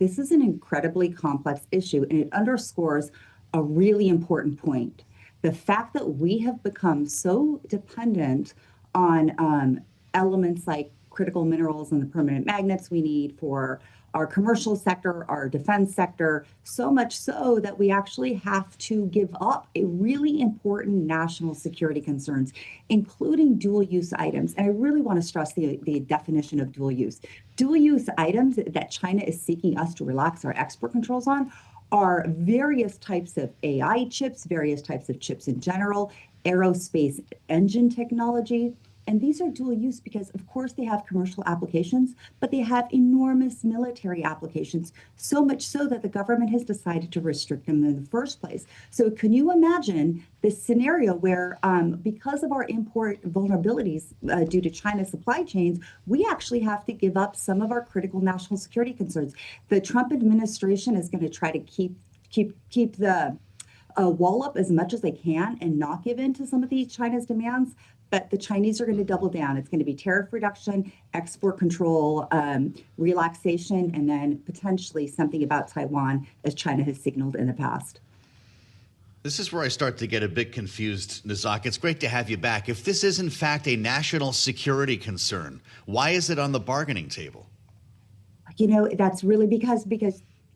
this is an incredibly complex issue, and it underscores a really important point. The fact that we have become so dependent on elements like critical minerals and the permanent magnets we need for our commercial sector, our defense sector, so much so that we actually have to give up a really important national security concerns, including dual use items. And I really want to stress the definition of dual use. Dual use items that China is seeking us to relax our export controls on are various types of AI chips, various types of chips in general, aerospace engine technology. And these are dual use because, of course, they have commercial applications, but they have enormous military applications, so much so that the government has decided to restrict them in the first place. So can you imagine this scenario where, because of our import vulnerabilities due to China's supply chains, we actually have to give up some of our critical national security concerns? The Trump administration is going to try to keep the wall up as much as they can and not give in to some of these China's demands. But the Chinese are going to double down. It's going to be tariff reduction, export control, relaxation, and then potentially something about Taiwan, as China has signaled in the past. This is where I start to get a bit confused, Nazak. It's great to have you back. If this is, in fact, a national security concern, why is it on the bargaining table? You know, that's really because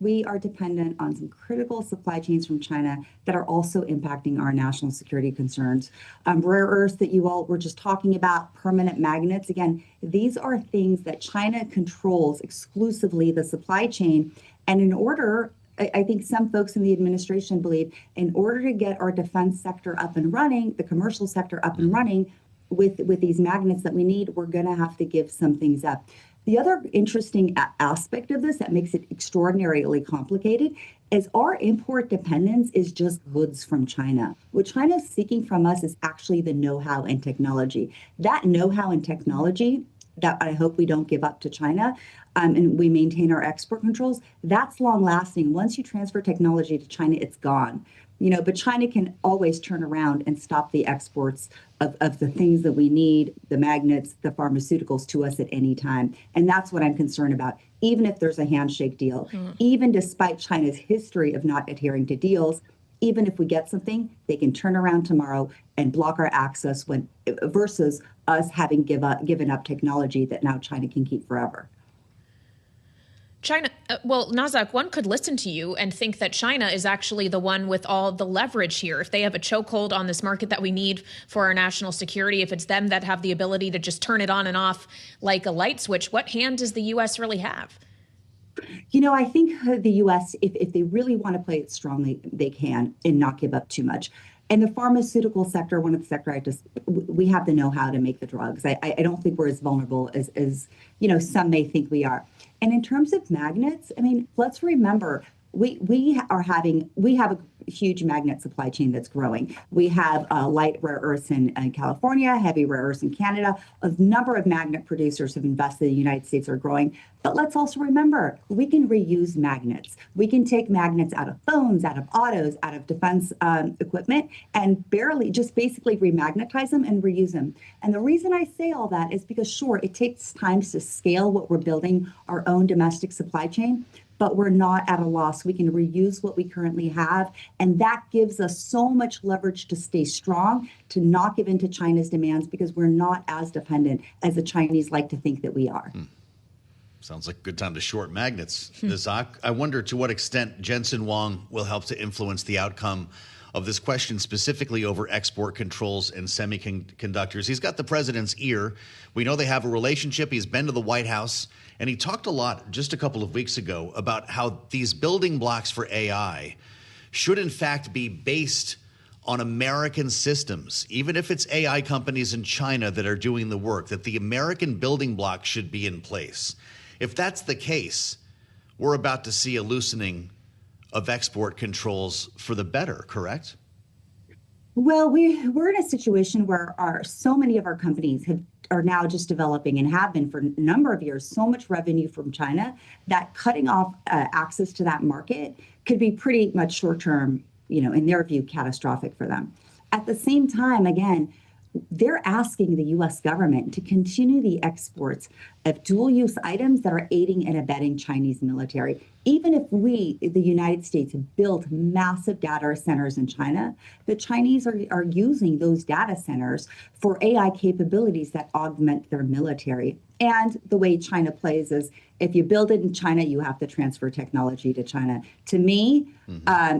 we are dependent on some critical supply chains from China that are also impacting our national security concerns. Rare earths that you all were just talking about, permanent magnets. Again, these are things that China controls exclusively the supply chain. And in order, I think some folks in the administration believe, in order to get our defense sector up and running, the commercial sector up and running with these magnets that we need, we're going to have to give some things up. The other interesting aspect of this that makes it extraordinarily complicated is our import dependence is just goods from China. What China is seeking from us is actually the know-how and technology. That know-how and technology that I hope we don't give up to China, and we maintain our export controls, that's long lasting. Once you transfer technology to China, it's gone. You know, but China can always turn around and stop the exports of the things that we need, the magnets, the pharmaceuticals, to us at any time. And that's what I'm concerned about. Even if there's a handshake deal, even despite China's history of not adhering to deals, even if we get something, they can turn around tomorrow and block our access versus us having given up technology that now China can keep forever. China, well, Nazak, one could listen to you and think that China is actually the one with all the leverage here. If they have a chokehold on this market that we need for our national security, if it's them that have the ability to just turn it on and off like a light switch, what hand does the U.S. really have? You know, I think the U.S., if they really want to play it strongly, they can and not give up too much. And the pharmaceutical sector, one of the sector we have the know-how to make the drugs. I don't think we're as vulnerable as you know, some may think we are. And in terms of magnets, I mean, let's remember, we have a huge magnet supply chain that's growing. We have light rare earths in California, heavy rare earths in Canada. A number of magnet producers have invested in the United States are growing. But let's also remember, we can reuse magnets. We can take magnets out of phones, out of autos, out of defense equipment, and basically remagnetize them and reuse them. And the reason I say all that is because, sure, it takes time to scale what we're building, our own domestic supply chain, but we're not at a loss. We can reuse what we currently have. And that gives us so much leverage to stay strong, to not give in to China's demands, because we're not as dependent as the Chinese like to think that we are. Sounds like a good time to short magnets. Nazak, I wonder to what extent Jensen Huang will help to influence the outcome of this question, specifically over export controls and semiconductors. He's got the president's ear. We know they have a relationship. He's been to the White House, and he talked a lot just a couple of weeks ago about how these building blocks for AI should in fact be based on American systems, even if it's AI companies in China that are doing the work, that the American building blocks should be in place. If that's the case, we're about to see a loosening of export controls for the better, correct? Well, we're in a situation where so many of our companies are now just developing and have been for a number of years so much revenue from China that cutting off access to that market could be pretty much short term, you know, in their view, catastrophic for them. At the same time, again, they're asking the US government to continue the exports of dual use items that are aiding and abetting Chinese military. Even if we, the United States, build massive data centers in China, the Chinese are using those data centers for AI capabilities that augment their military. And the way China plays is if you build it in China, you have to transfer technology to China. To me,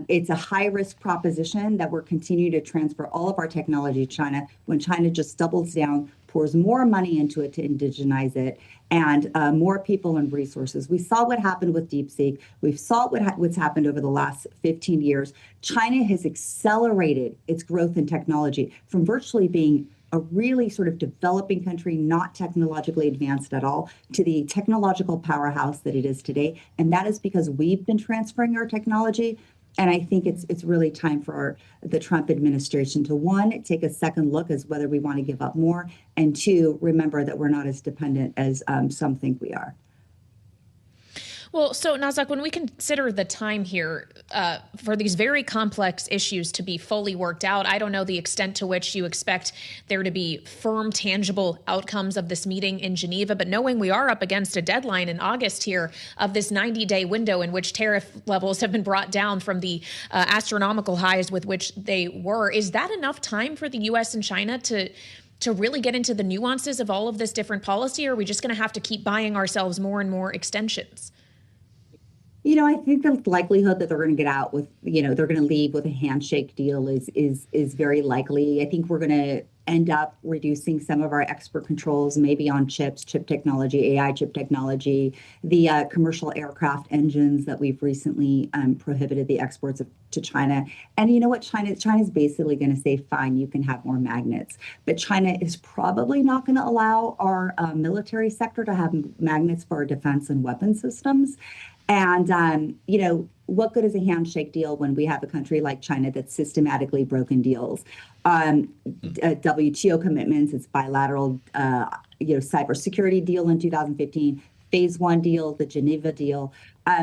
it's a high risk proposition that we're continuing to transfer all of our technology to China when China just doubles down, pours more money into it to indigenize it, and more people and resources. We saw what happened with DeepSeek. We saw what's happened over the last 15 years. China has accelerated its growth in technology from virtually being a really sort of developing country, not technologically advanced at all, to the technological powerhouse that it is today. And that is because we've been transferring our technology. And I think it's really time for the Trump administration to, one, take a second look as whether we want to give up more, and two, remember that we're not as dependent as some think we are. Well, so Nazak, when we consider the time here for these very complex issues to be fully worked out, I don't know the extent to which you expect there to be firm, tangible outcomes of this meeting in Geneva, but knowing we are up against a deadline in August here of this 90-day window in which tariff levels have been brought down from the astronomical highs with which they were, is that enough time for the U.S. and China to really get into the nuances of all of this different policy, or are we just going to have to keep buying ourselves more and more extensions? I think the likelihood that they're going to get out with, they're going to leave with a handshake deal is very likely. I think we're going to end up reducing some of our export controls, maybe on chips, chip technology, AI chip technology, the commercial aircraft engines that we've recently prohibited the exports to China. And you know what? China's basically going to say, fine, you can have more magnets. But China is probably not going to allow our military sector to have magnets for our defense and weapon systems. And, what good is a handshake deal when we have a country like China that's systematically broken deals? WTO commitments, its bilateral, cybersecurity deal in 2015, phase one deal, the Geneva deal.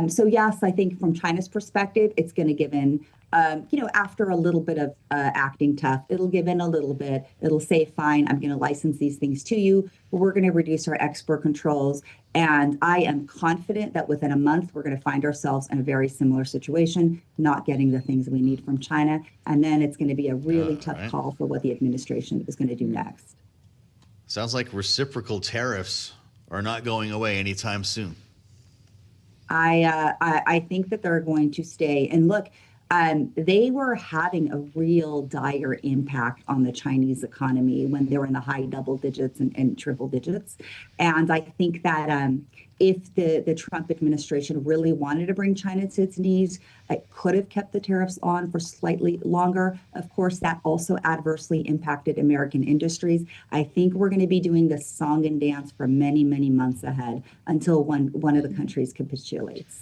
So yes, I think from China's perspective, it's going to give in. After a little bit of acting tough, it'll give in a little bit. It'll say, fine, I'm going to license these things to you, but we're going to reduce our export controls. And I am confident that within a month, we're going to find ourselves in a very similar situation, not getting the things we need from China. And then it's going to be a really tough call for what the administration is going to do next. Sounds like reciprocal tariffs are not going away anytime soon. I think that they're going to stay. And look, they were having a real dire impact on the Chinese economy when they were in the high double digits and triple digits. And I think that if the Trump administration really wanted to bring China to its knees, it could have kept the tariffs on for slightly longer. Of course, that also adversely impacted American industries. I think we're going to be doing this song and dance for many, many months ahead until one of the countries capitulates.